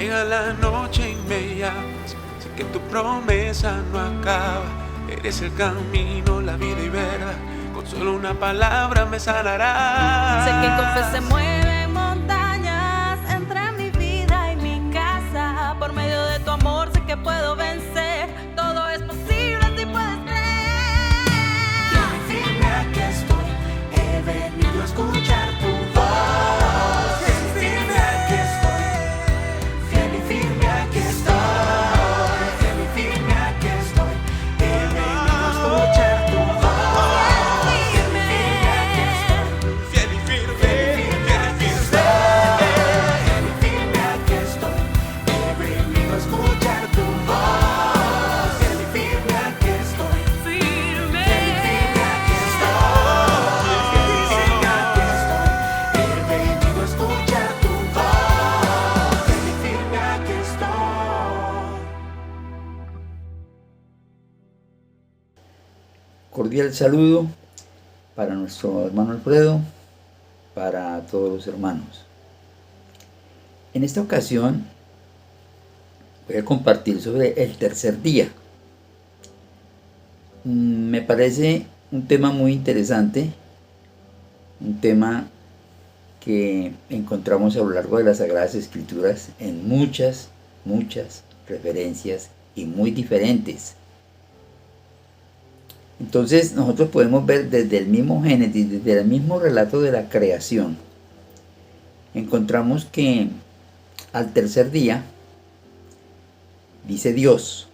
Llega la noche y me llamas, sé que tu promesa no acaba. Eres el camino, la vida y verdad, con solo una palabra me sanarás. Sé que con fe se mueven montañas entre mi vida y mi casa. Por medio de tu amor sé que puedo vencer. Todo es posible si puedes creer. Fiel y firme aquí estoy, he venido a escuchar tu voz. Fiel y firme aquí estoy, fiel y firme aquí estoy, fiel y firme aquí estoy, he venido a escuchar tu voz. Fiel y firme aquí estoy, Fiel y firme, fiel y firme. fiel y firme aquí estoy, he venido a escuchar tu voz. Fiel y firme aquí estoy, Firme. fiel y firme aquí estoy, fiel y firme aquí estoy, he venido a escuchar tu voz. Fiel y firme aquí estoy. Cordial saludo para nuestro hermano Alfredo, para todos los hermanos. En esta ocasión voy a compartir sobre el tercer día. Me parece un tema muy interesante, un tema que encontramos a lo largo de las Sagradas Escrituras en muchas referencias y muy diferentes. Entonces nosotros podemos ver desde el mismo Génesis, desde el mismo relato de la creación, encontramos que al tercer día, dice Dios,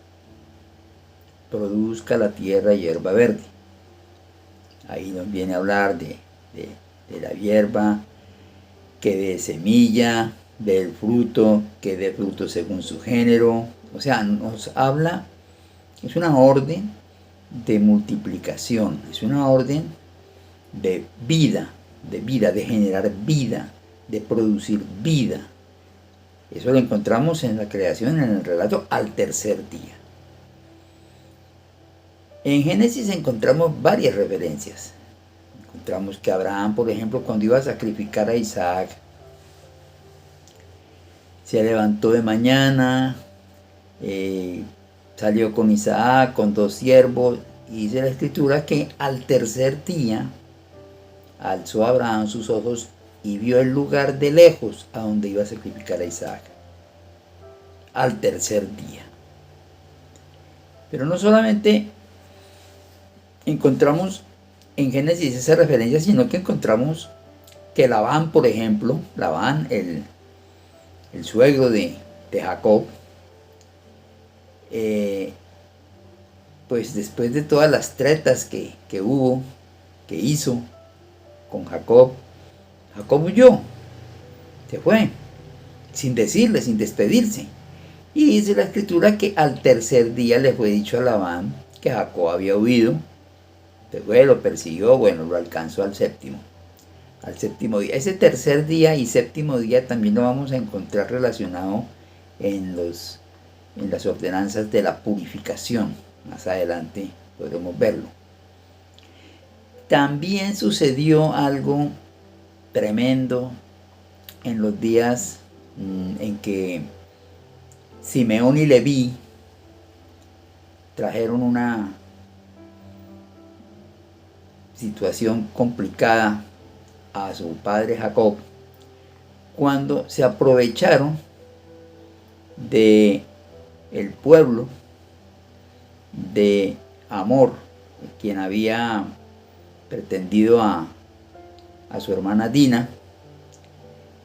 produzca la tierra hierba verde. Ahí nos viene a hablar de la hierba, que dé semilla, del fruto, que dé fruto según su género. O sea, nos habla, es una orden de multiplicación, es una orden de vida, de generar vida, de producir vida. Eso lo encontramos en la creación, en el relato al tercer día. En Génesis encontramos varias referencias. Encontramos que Abraham, por ejemplo, cuando iba a sacrificar a Isaac, se levantó de mañana, salió con Isaac, con 2 siervos, y dice la escritura que al tercer día alzó Abraham sus ojos y vio el lugar de lejos a donde iba a sacrificar a Isaac. Al tercer día. Pero no solamente encontramos en Génesis esa referencia, sino que encontramos que Labán, por ejemplo, Labán, el suegro de Jacob, pues después de todas las tretas que hizo con Jacob, Jacob huyó, se fue, sin decirle, sin despedirse. Y dice la escritura que al tercer día le fue dicho a Labán que Jacob había huido, se fue, lo persiguió, bueno, lo alcanzó al séptimo día. Ese tercer día y séptimo día también lo vamos a encontrar relacionado en las ordenanzas de la purificación. Más adelante podremos verlo. También sucedió algo tremendo en los días en que Simeón y Leví trajeron una situación complicada a su padre Jacob, cuando se aprovecharon de el pueblo de Amor, quien había pretendido a su hermana Dina,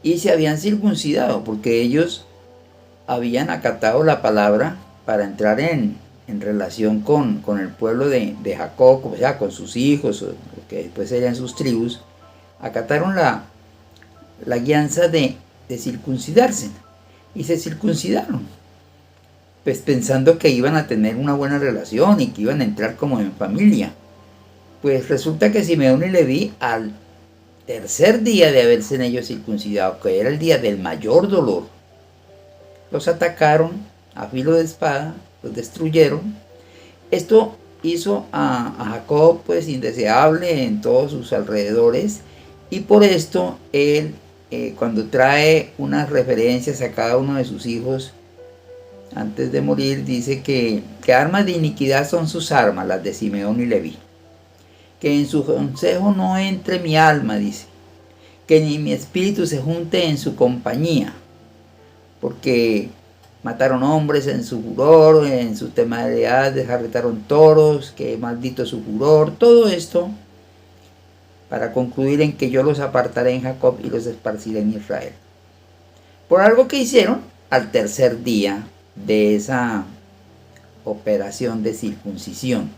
y se habían circuncidado porque ellos habían acatado la palabra para entrar en relación con el pueblo de Jacob, o sea, con sus hijos, que después serían sus tribus. Acataron la guianza de circuncidarse y se circuncidaron, pues pensando que iban a tener una buena relación y que iban a entrar como en familia. Pues resulta que Simeón y Leví, al tercer día de haberse en ellos circuncidado, que era el día del mayor dolor, los atacaron a filo de espada, los destruyeron. Esto hizo a Jacob pues indeseable en todos sus alrededores, y por esto él cuando trae unas referencias a cada uno de sus hijos, antes de morir, dice que armas de iniquidad son sus armas, las de Simeón y Leví. Que en su consejo no entre mi alma, dice. Que ni mi espíritu se junte en su compañía. Porque mataron hombres en su furor, en su temeridad desarretaron toros, que maldito su furor. Todo esto para concluir en que yo los apartaré en Jacob y los esparciré en Israel. Por algo que hicieron al tercer día de esa operación de circuncisión.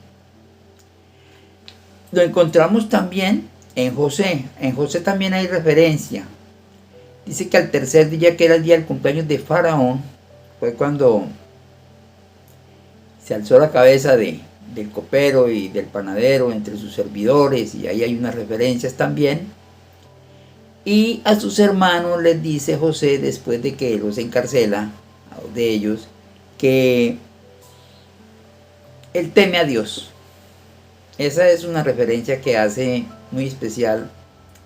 Lo encontramos también en José. En José también hay referencia. Dice que al tercer día, que era el día del cumpleaños de Faraón, fue cuando se alzó la cabeza del copero y del panadero entre sus servidores, y ahí hay unas referencias también. Y a sus hermanos les dice José, después de que los encarcela, a dos de ellos, que él teme a Dios. Esa es una referencia que hace muy especial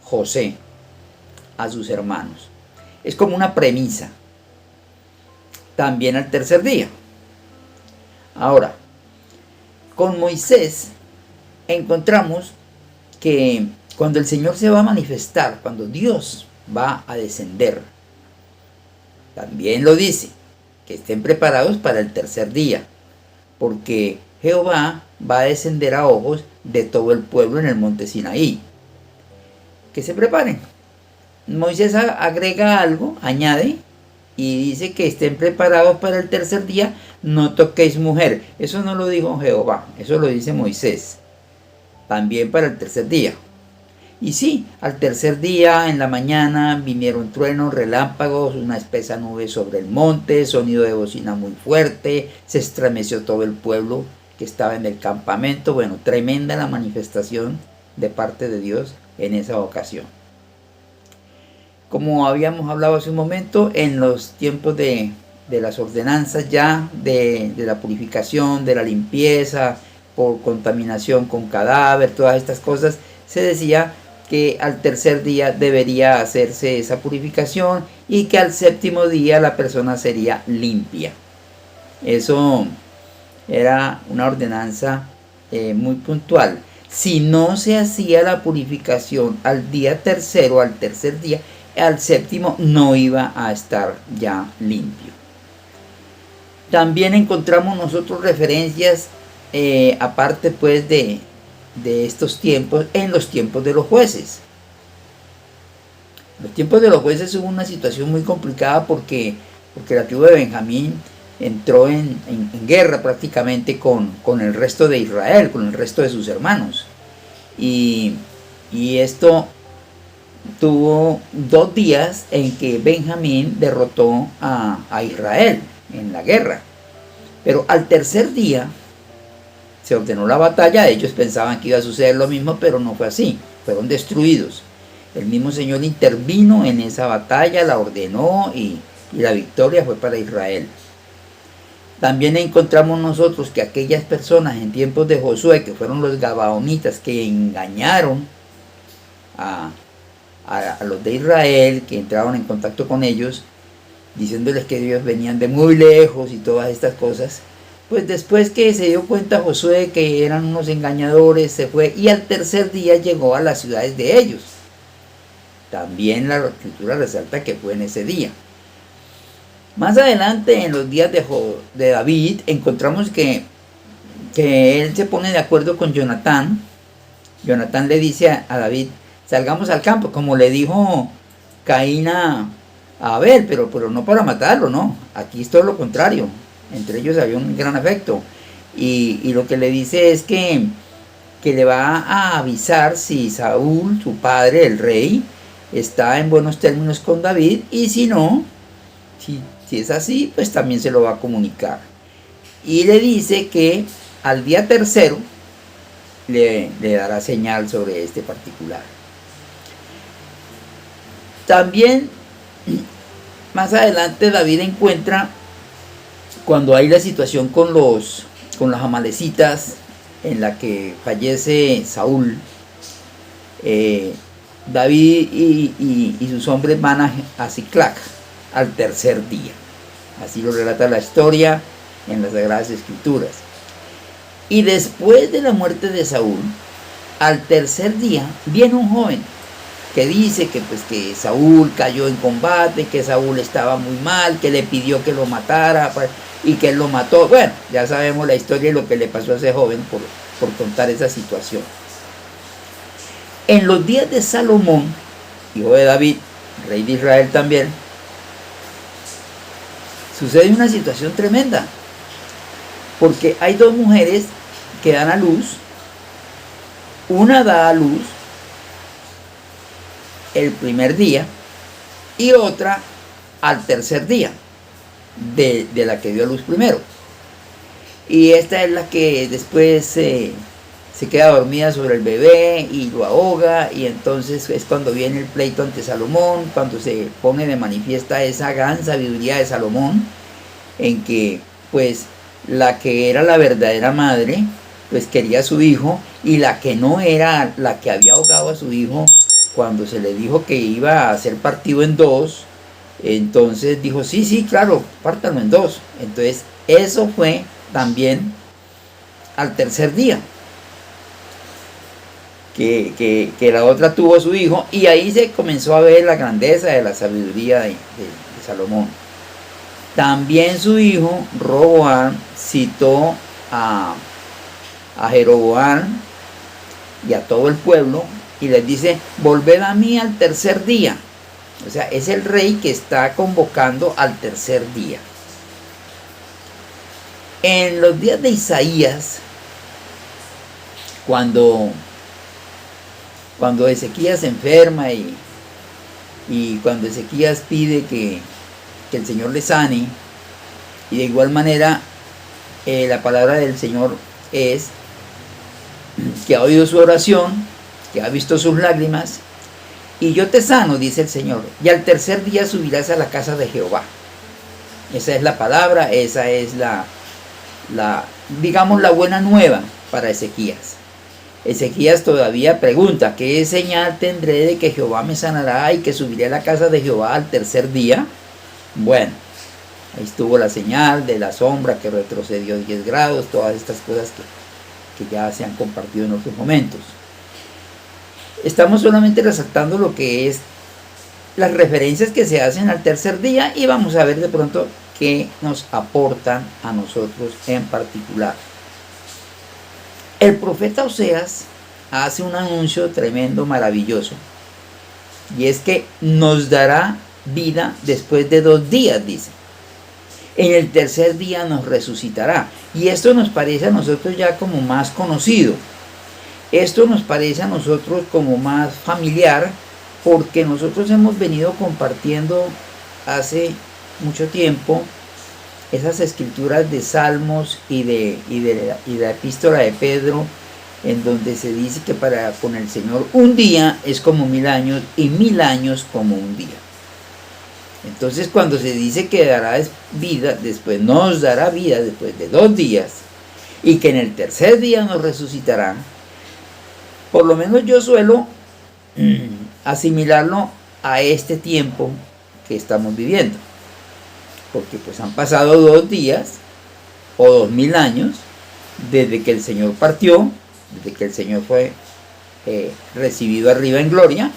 José a sus hermanos. Es como una premisa. También al tercer día. Ahora, con Moisés encontramos que cuando el Señor se va a manifestar, cuando Dios va a descender, también lo dice, que estén preparados para el tercer día, porque Jehová va a descender a ojos de todo el pueblo en el monte Sinaí. Que se preparen. Moisés agrega algo, añade, y dice que estén preparados para el tercer día, no toquéis mujer. Eso no lo dijo Jehová, eso lo dice Moisés. También para el tercer día. Y sí, al tercer día, en la mañana, vinieron truenos, relámpagos, una espesa nube sobre el monte, sonido de bocina muy fuerte, se estremeció todo el pueblo que estaba en el campamento. Bueno, tremenda la manifestación de parte de Dios en esa ocasión. Como habíamos hablado hace un momento, en los tiempos de las ordenanzas ya, de la purificación, de la limpieza, por contaminación con cadáver, todas estas cosas, se decía que al tercer día debería hacerse esa purificación y que al séptimo día la persona sería limpia. Eso era una ordenanza muy puntual. Si no se hacía la purificación al día tercero, al tercer día, al séptimo no iba a estar ya limpio. También encontramos nosotros referencias, aparte pues de estos tiempos, en los tiempos de los jueces. En los tiempos de los jueces hubo una situación muy complicada porque la tribu de Benjamín entró en guerra prácticamente con el resto de Israel, con el resto de sus hermanos. Y esto tuvo 2 días en que Benjamín derrotó a Israel en la guerra. Pero al tercer día se ordenó la batalla. Ellos pensaban que iba a suceder lo mismo, pero no fue así. Fueron destruidos. El mismo Señor intervino en esa batalla, la ordenó y la victoria fue para Israel. También encontramos nosotros que aquellas personas en tiempos de Josué, que fueron los gabaonitas, que engañaron a los de Israel, que entraron en contacto con ellos, diciéndoles que ellos venían de muy lejos y todas estas cosas, pues después que se dio cuenta Josué que eran unos engañadores, se fue y al tercer día llegó a las ciudades de ellos. También la escritura resalta que fue en ese día. Más adelante, en los días de David, encontramos que él se pone de acuerdo con Jonatán. Jonatán le dice a David: salgamos al campo, como le dijo Caín a Abel, pero no para matarlo, no. Aquí es todo lo contrario. Entre ellos había un gran afecto. Y lo que le dice es que le va a avisar si Saúl, su padre, el rey, está en buenos términos con David, y si no, si es así, pues también se lo va a comunicar. Y le dice que al día tercero le dará señal sobre este particular. También más adelante David encuentra, cuando hay la situación con los amalecitas, en la que fallece Saúl, David y sus hombres van a Siclac al tercer día. Así lo relata la historia en las Sagradas Escrituras. Y después de la muerte de Saúl, al tercer día, viene un joven que dice que Saúl cayó en combate, que Saúl estaba muy mal, que le pidió que lo matara y que él lo mató. Bueno, ya sabemos la historia y lo que le pasó a ese joven por contar esa situación. En los días de Salomón, hijo de David, rey de Israel también, sucede una situación tremenda, porque hay dos mujeres que dan a luz. Una da a luz el primer día y otra al tercer día de la que dio a luz primero. Y esta es la que después se queda dormida sobre el bebé y lo ahoga, y entonces es cuando viene el pleito ante Salomón, cuando se pone de manifiesta esa gran sabiduría de Salomón, en que pues la que era la verdadera madre pues quería a su hijo, y la que no era, la que había ahogado a su hijo, cuando se le dijo que iba a ser partido en dos, entonces dijo, sí, claro, pártalo en dos. Entonces eso fue también al tercer día, que la otra tuvo a su hijo, y ahí se comenzó a ver la grandeza de la sabiduría de Salomón. También su hijo Roboam citó a Jeroboam y a todo el pueblo y les dice, volved a mí al tercer día. O sea, es el rey que está convocando al tercer día. En los días de Isaías, cuando Ezequías se enferma y cuando Ezequías pide que el Señor le sane, y de igual manera la palabra del Señor es que ha oído su oración, que ha visto sus lágrimas, y yo te sano, dice el Señor, y al tercer día subirás a la casa de Jehová. Esa es la palabra, esa es digamos la buena nueva para Ezequías. Ezequías todavía pregunta, ¿qué señal tendré de que Jehová me sanará y que subiré a la casa de Jehová al tercer día? Bueno, ahí estuvo la señal de la sombra que retrocedió 10 grados, todas estas cosas que ya se han compartido en otros momentos. Estamos solamente resaltando lo que es las referencias que se hacen al tercer día, y vamos a ver de pronto qué nos aportan a nosotros en particular. El profeta Oseas hace un anuncio tremendo, maravilloso, y es que nos dará vida después de 2 días, dice. En el tercer día nos resucitará. Y esto nos parece a nosotros ya como más conocido. Esto nos parece a nosotros como más familiar, porque nosotros hemos venido compartiendo hace mucho tiempo esas escrituras de Salmos y de la epístola de Pedro, en donde se dice que con el Señor un día es como 1000 años y 1000 años como un día. Entonces cuando se dice que dará vida, después nos dará vida después de 2 días, y que en el tercer día nos resucitará, por lo menos yo suelo asimilarlo a este tiempo que estamos viviendo, porque pues han pasado 2 días o 2000 años desde que el Señor partió, desde que el Señor fue recibido arriba en gloria,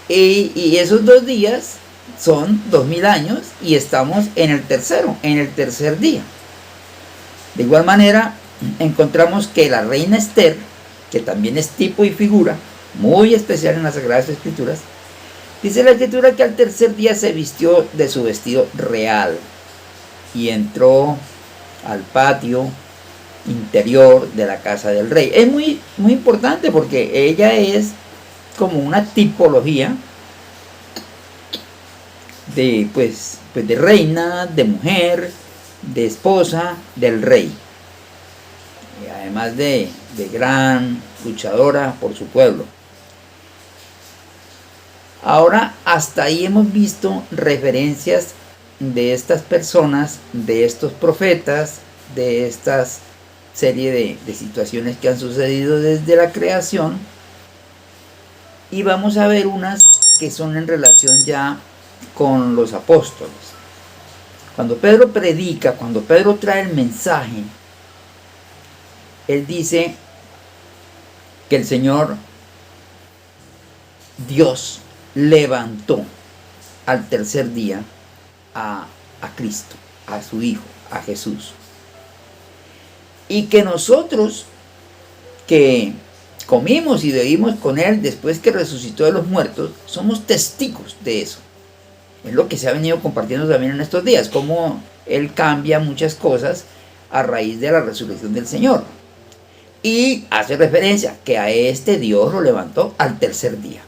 y esos 2 días son 2000 años, y estamos en el tercer día. De igual manera, encontramos que la reina Esther, que también es tipo y figura muy especial en las Sagradas Escrituras, dice la Escritura que al tercer día se vistió de su vestido real y entró al patio interior de la casa del rey. Es muy, muy importante, porque ella es como una tipología de reina, de mujer, de esposa del rey, y además de gran luchadora por su pueblo. Ahora, hasta ahí hemos visto referencias de estas personas, de estos profetas, de estas serie de situaciones que han sucedido desde la creación. y vamos a ver unas que son en relación ya con los apóstoles. Cuando Pedro predica, cuando Pedro trae el mensaje, él dice que el Señor Dios levantó al tercer día a Cristo, a su Hijo, a Jesús. Y que nosotros que comimos y bebimos con Él después que resucitó de los muertos, somos testigos de eso. Es lo que se ha venido compartiendo también en estos días, cómo Él cambia muchas cosas a raíz de la resurrección del Señor. Y hace referencia que a este Dios lo levantó al tercer día.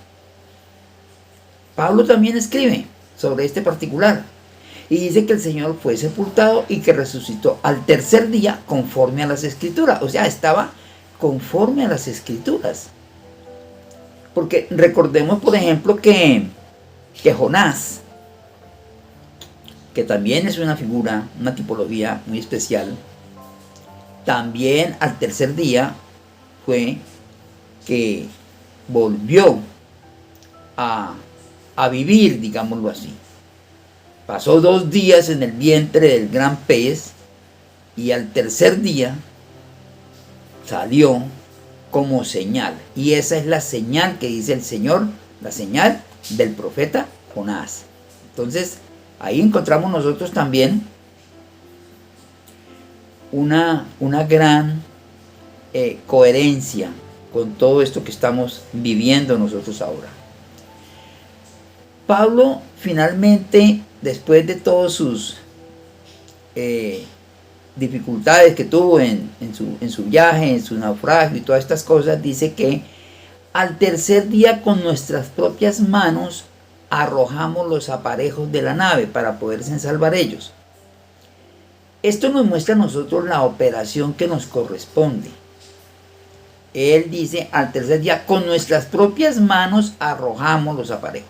Pablo también escribe sobre este particular y dice que el Señor fue sepultado y que resucitó al tercer día conforme a las Escrituras. O sea, estaba conforme a las Escrituras. Porque recordemos, por ejemplo, que Jonás, que también es una figura, una tipología muy especial, también al tercer día fue que volvió a vivir, digámoslo así. Pasó 2 días en el vientre del gran pez y al tercer día salió como señal. Y esa es la señal que dice el Señor, la señal del profeta Jonás. Entonces, ahí encontramos nosotros también una gran coherencia con todo esto que estamos viviendo nosotros ahora. Pablo finalmente, después de todas sus dificultades que tuvo en su viaje, en su naufragio y todas estas cosas, dice que al tercer día con nuestras propias manos arrojamos los aparejos de la nave para poderse salvar ellos. Esto nos muestra a nosotros la operación que nos corresponde. Él dice, al tercer día con nuestras propias manos arrojamos los aparejos.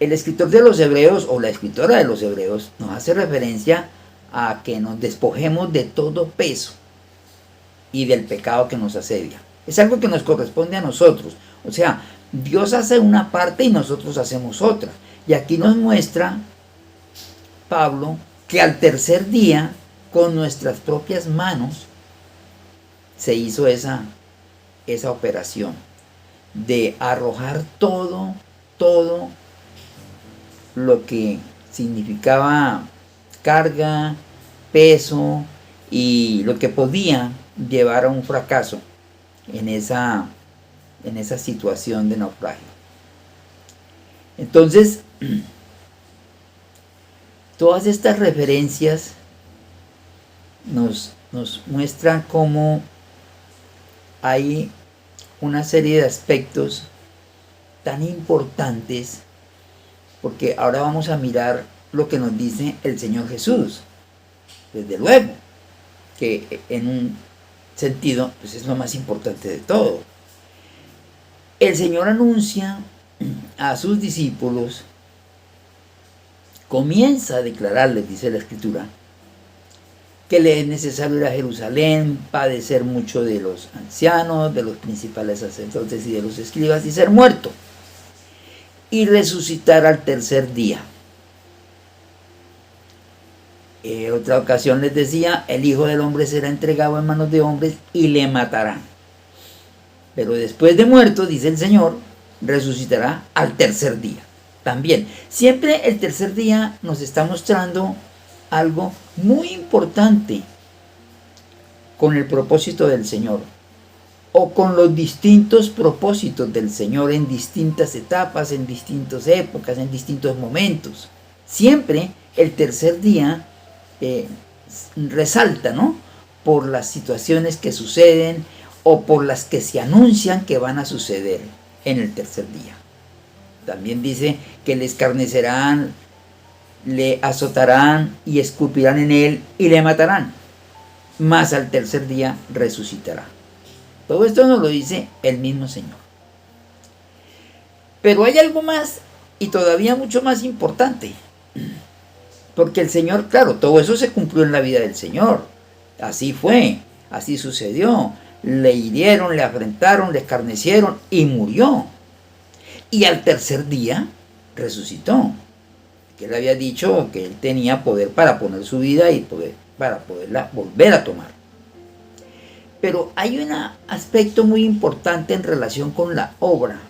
El escritor de los Hebreos o la escritora de los Hebreos nos hace referencia a que nos despojemos de todo peso y del pecado que nos asedia. Es algo que nos corresponde a nosotros. O sea, Dios hace una parte y nosotros hacemos otra. Y aquí nos muestra Pablo que al tercer día, con nuestras propias manos, se hizo esa operación de arrojar todo lo que significaba carga, peso y lo que podía llevar a un fracaso en esa situación de naufragio. Entonces, todas estas referencias nos muestran cómo hay una serie de aspectos tan importantes, porque ahora vamos a mirar lo que nos dice el Señor Jesús. Desde luego que en un sentido pues es lo más importante de todo. El Señor anuncia a sus discípulos, comienza a declararles, dice la Escritura, que le es necesario ir a Jerusalén, padecer mucho de los ancianos, de los principales sacerdotes y de los escribas, y ser muerto, y resucitar al tercer día. En otra ocasión les decía, el Hijo del Hombre será entregado en manos de hombres y le matarán. Pero después de muerto, dice el Señor, resucitará al tercer día. También, siempre el tercer día nos está mostrando algo muy importante con el propósito del Señor, o con los distintos propósitos del Señor en distintas etapas, en distintas épocas, en distintos momentos. Siempre el tercer día resalta, ¿no?, por las situaciones que suceden o por las que se anuncian que van a suceder en el tercer día. También dice que le escarnecerán, le azotarán y escupirán en él y le matarán, mas al tercer día resucitará. Todo esto nos lo dice el mismo Señor. Pero hay algo más y todavía mucho más importante, porque el Señor, claro, todo eso se cumplió en la vida del Señor. Así fue, así sucedió. le hirieron, le afrentaron, le escarnecieron y murió. Y al tercer día resucitó. Que él había dicho que él tenía poder para poner su vida y para poderla volver a tomar. Pero hay un aspecto muy importante en relación con la obra.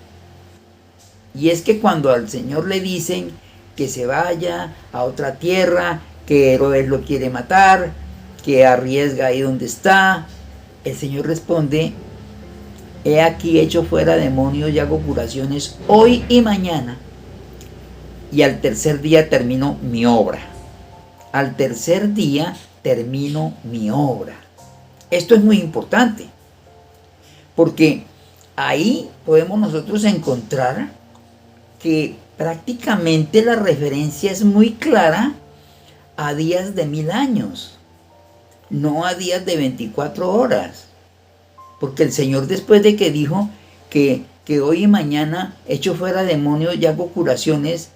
Y es que cuando al Señor le dicen que se vaya a otra tierra, que Herodes lo quiere matar, que arriesga ahí donde está, el Señor responde: he aquí hecho fuera demonios y hago curaciones hoy y mañana, y al tercer día termino mi obra. Al tercer día termino mi obra. Esto es muy importante, porque ahí podemos nosotros encontrar que prácticamente la referencia es muy clara a días de 1000 años, no a días de 24 horas. Porque el Señor, después de que dijo que hoy y mañana echo fuera demonios y hago curaciones,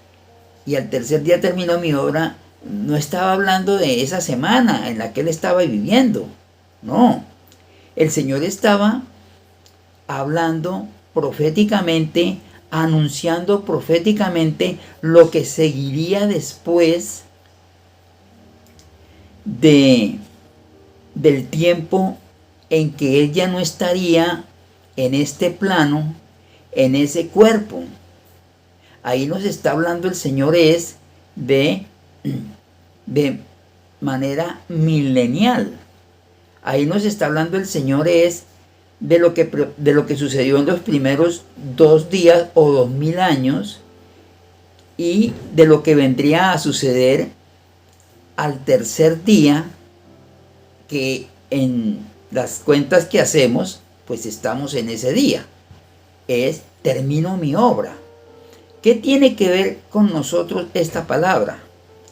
y al tercer día terminó mi obra, no estaba hablando de esa semana en la que él estaba viviendo. No, el Señor estaba hablando proféticamente, anunciando proféticamente lo que seguiría después del tiempo en que él ya no estaría en este plano, en ese cuerpo. Ahí nos está hablando el Señor es de manera milenial. Ahí nos está hablando el Señor es de lo que sucedió en los primeros 2 días o 2000 años, y de lo que vendría a suceder al tercer día, que en las cuentas que hacemos, pues estamos en ese día. Es: termino mi obra. ¿Qué tiene que ver con nosotros esta palabra?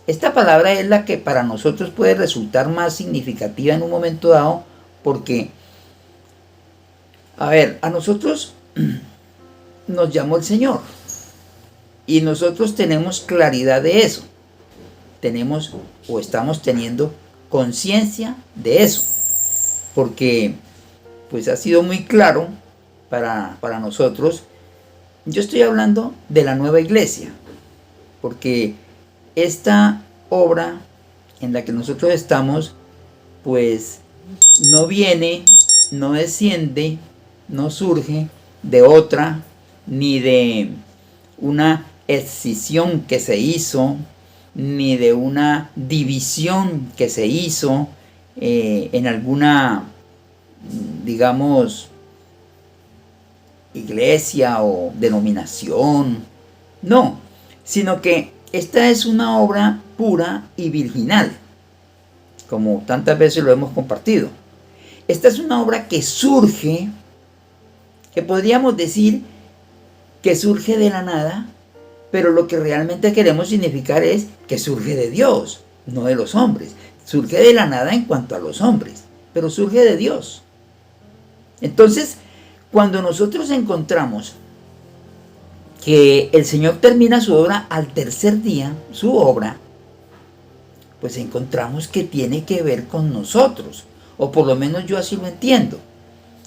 Esta palabra es la que para nosotros puede resultar más significativa en un momento dado, porque, a ver, a nosotros nos llamó el Señor y nosotros tenemos claridad de eso. Tenemos o estamos teniendo conciencia de eso, porque pues ha sido muy claro para nosotros. Yo estoy hablando de la nueva iglesia, porque esta obra en la que nosotros estamos, pues no viene, no desciende, no surge de otra, ni de una escisión que se hizo, ni de una división que se hizo en alguna, digamos, iglesia o denominación. No, sino que esta es una obra pura y virginal, como tantas veces lo hemos compartido. Esta es una obra que surge, que podríamos decir que surge de la nada, pero lo que realmente queremos significar es que surge de Dios, no de los hombres. Surge de la nada en cuanto a los hombres, pero surge de Dios. Entonces, cuando nosotros encontramos que el Señor termina su obra al tercer día, su obra, pues encontramos que tiene que ver con nosotros, o por lo menos yo así lo entiendo,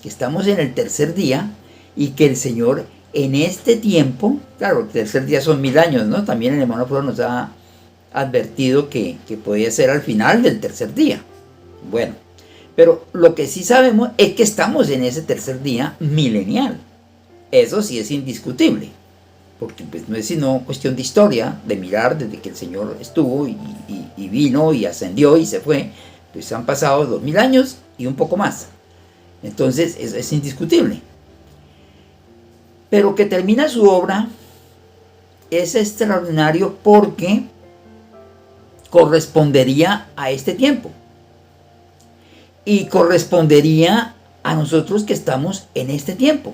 que estamos en el tercer día y que el Señor en este tiempo, claro, el tercer día son 1000 años, ¿no? También el hermano Pablo nos ha advertido que podía ser al final del tercer día. Bueno, pero lo que sí sabemos es que estamos en ese tercer día milenial. Eso sí es indiscutible, porque pues no es sino cuestión de historia, de mirar desde que el Señor estuvo y vino y ascendió y se fue. Pues han pasado 2000 años y un poco más. Entonces es indiscutible. Pero que termina su obra es extraordinario porque correspondería a este tiempo. Y correspondería a nosotros que estamos en este tiempo.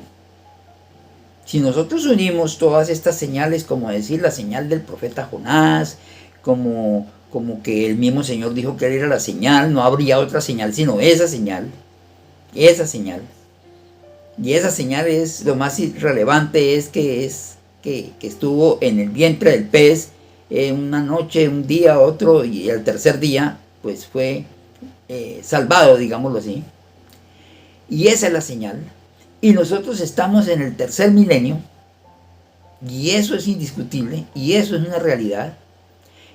Si nosotros unimos todas estas señales, como decir la señal del profeta Jonás, como que el mismo Señor dijo que él era la señal, no habría otra señal sino esa señal. Esa señal. Y esa señal es lo más relevante, es que estuvo en el vientre del pez una noche, un día, otro, y al tercer día pues fue salvado, digámoslo así. y esa es la señal, y nosotros estamos en el tercer milenio, y eso es indiscutible, y eso es una realidad.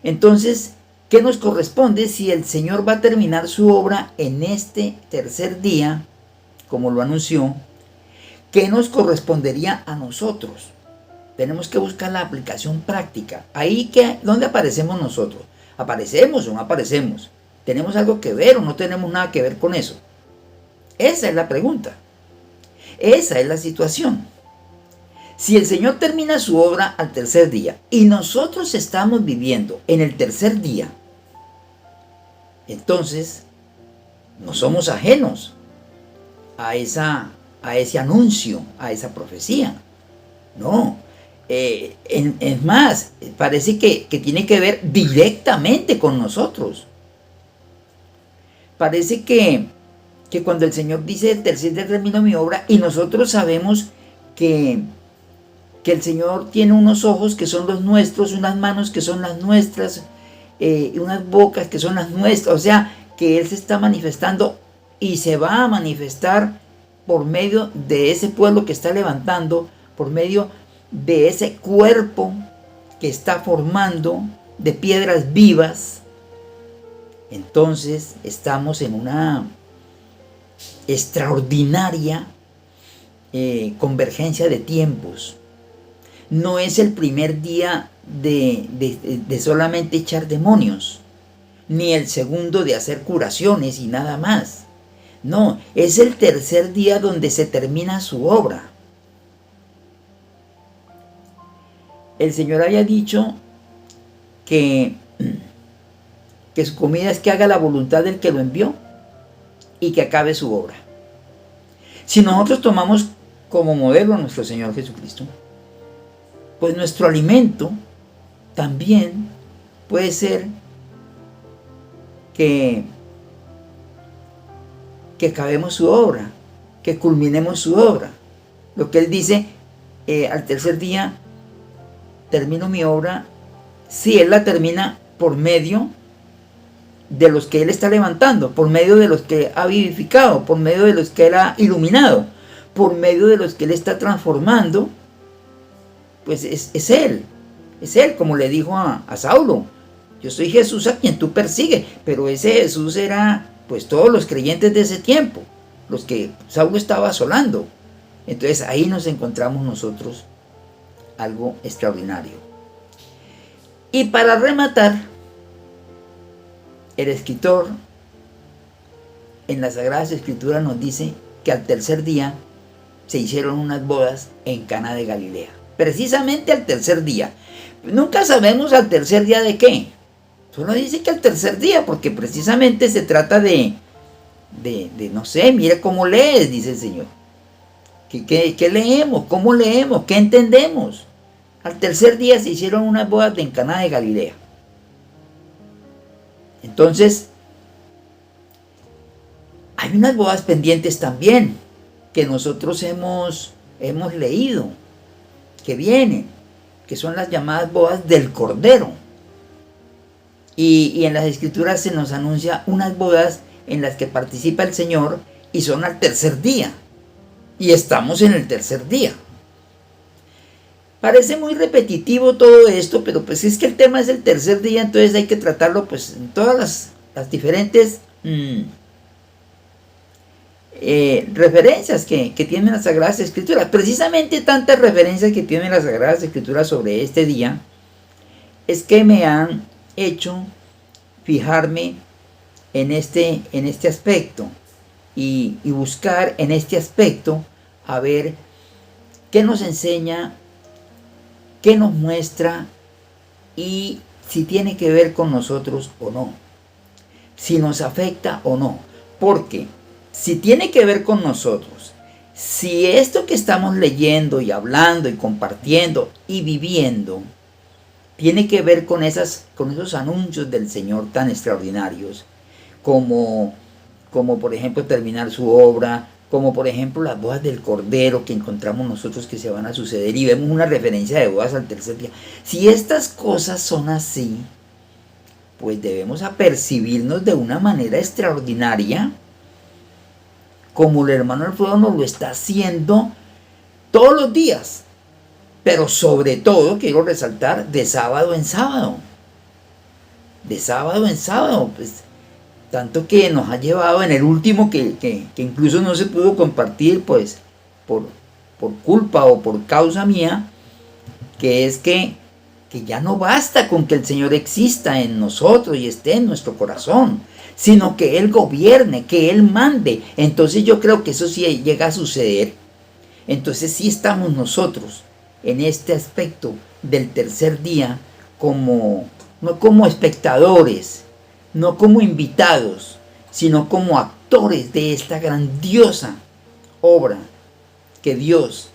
Entonces, ¿qué nos corresponde si el Señor va a terminar su obra en este tercer día, como lo anunció? ¿Qué nos correspondería a nosotros? Tenemos que buscar la aplicación práctica. Ahí, ¿dónde aparecemos nosotros? ¿Aparecemos o no aparecemos? ¿Tenemos algo que ver o no tenemos nada que ver con eso? Esa es la pregunta. Esa es la situación. Si el Señor termina su obra al tercer día y nosotros estamos viviendo en el tercer día, entonces no somos ajenos a ese anuncio, a esa profecía. No. Es más, parece que tiene que ver directamente con nosotros. Parece que cuando el Señor dice el tercer día termino mi obra, y nosotros sabemos que el Señor tiene unos ojos que son los nuestros, unas manos que son las nuestras, unas bocas que son las nuestras, o sea, que Él se está manifestando y se va a manifestar por medio de ese pueblo que está levantando, por medio de ese cuerpo que está formando de piedras vivas. Entonces estamos en una extraordinaria convergencia de tiempos. No es el primer día de solamente echar demonios, ni el segundo de hacer curaciones y nada más. No, es el tercer día donde se termina su obra. El Señor había dicho que su comida es que haga la voluntad del que lo envió y que acabe su obra. Si nosotros tomamos como modelo a nuestro Señor Jesucristo, pues nuestro alimento también puede ser que acabemos su obra, que culminemos su obra. Lo que Él dice, al tercer día termino mi obra. Sí, Él la termina por medio de los que Él está levantando, por medio de los que ha vivificado, por medio de los que Él ha iluminado, por medio de los que Él está transformando. Pues es Él, como le dijo a Saulo: yo soy Jesús a quien tú persigues. Pero ese Jesús era pues todos los creyentes de ese tiempo, los que Saulo estaba asolando. Entonces ahí nos encontramos nosotros algo extraordinario. Y para rematar, el escritor en las Sagradas Escrituras nos dice que al tercer día se hicieron unas bodas en Caná de Galilea. Precisamente al tercer día. Nunca sabemos al tercer día de qué. Solo dice que al tercer día, porque precisamente se trata de no sé, mire cómo lees, dice el Señor. ¿Qué leemos? ¿Cómo leemos? ¿Qué entendemos? Al tercer día se hicieron unas bodas en Caná de Galilea. Entonces, hay unas bodas pendientes también que nosotros hemos leído, que vienen, que son las llamadas bodas del Cordero. Y en las Escrituras se nos anuncia unas bodas en las que participa el Señor y son al tercer día. Y estamos en el tercer día. Parece muy repetitivo todo esto, pero pues es que el tema es el tercer día, entonces hay que tratarlo pues en todas las diferentes referencias que tienen las Sagradas Escrituras. Precisamente tantas referencias que tienen las Sagradas Escrituras sobre este día es que me han hecho fijarme en este aspecto y buscar en este aspecto a ver qué nos enseña, qué nos muestra y si tiene que ver con nosotros o no, si nos afecta o no. Porque si tiene que ver con nosotros, si esto que estamos leyendo y hablando y compartiendo y viviendo tiene que ver con esos anuncios del Señor tan extraordinarios, como por ejemplo terminar su obra, como por ejemplo las bodas del Cordero que encontramos nosotros que se van a suceder, y vemos una referencia de bodas al tercer día. Si estas cosas son así, pues debemos apercibirnos de una manera extraordinaria como el hermano Alfredo nos lo está haciendo todos los días, pero sobre todo, quiero resaltar, de sábado en sábado. De sábado en sábado, pues, tanto que nos ha llevado en el último que incluso no se pudo compartir, pues, por culpa o por causa mía, que es que ya no basta con que el Señor exista en nosotros y esté en nuestro corazón, sino que Él gobierne, que Él mande. Entonces yo creo que eso sí llega a suceder. Entonces sí estamos nosotros en este aspecto del tercer día no como espectadores, no como invitados, sino como actores de esta grandiosa obra que Dios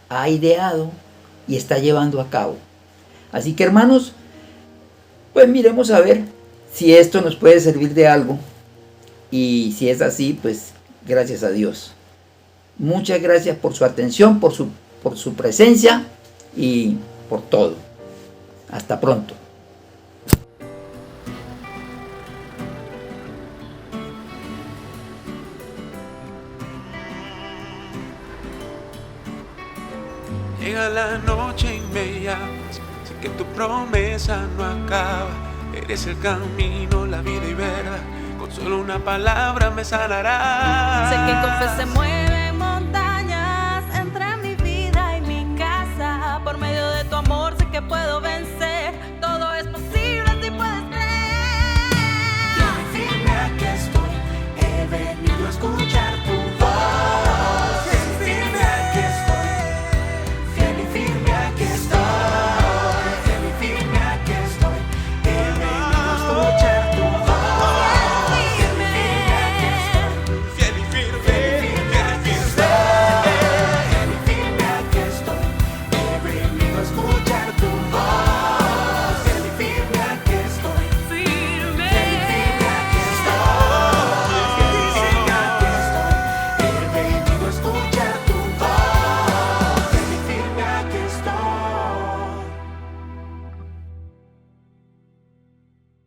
ha ideado y está llevando a cabo. Así que, hermanos, pues miremos a ver si esto nos puede servir de algo, y si es así, pues gracias a Dios. Muchas gracias por su atención, por su presencia y por todo. Hasta pronto. Llega la noche y me llamas, sé que tu promesa no acaba. Eres el camino, la vida y verdad, con solo una palabra me sanarás. Sé que con fe se mueve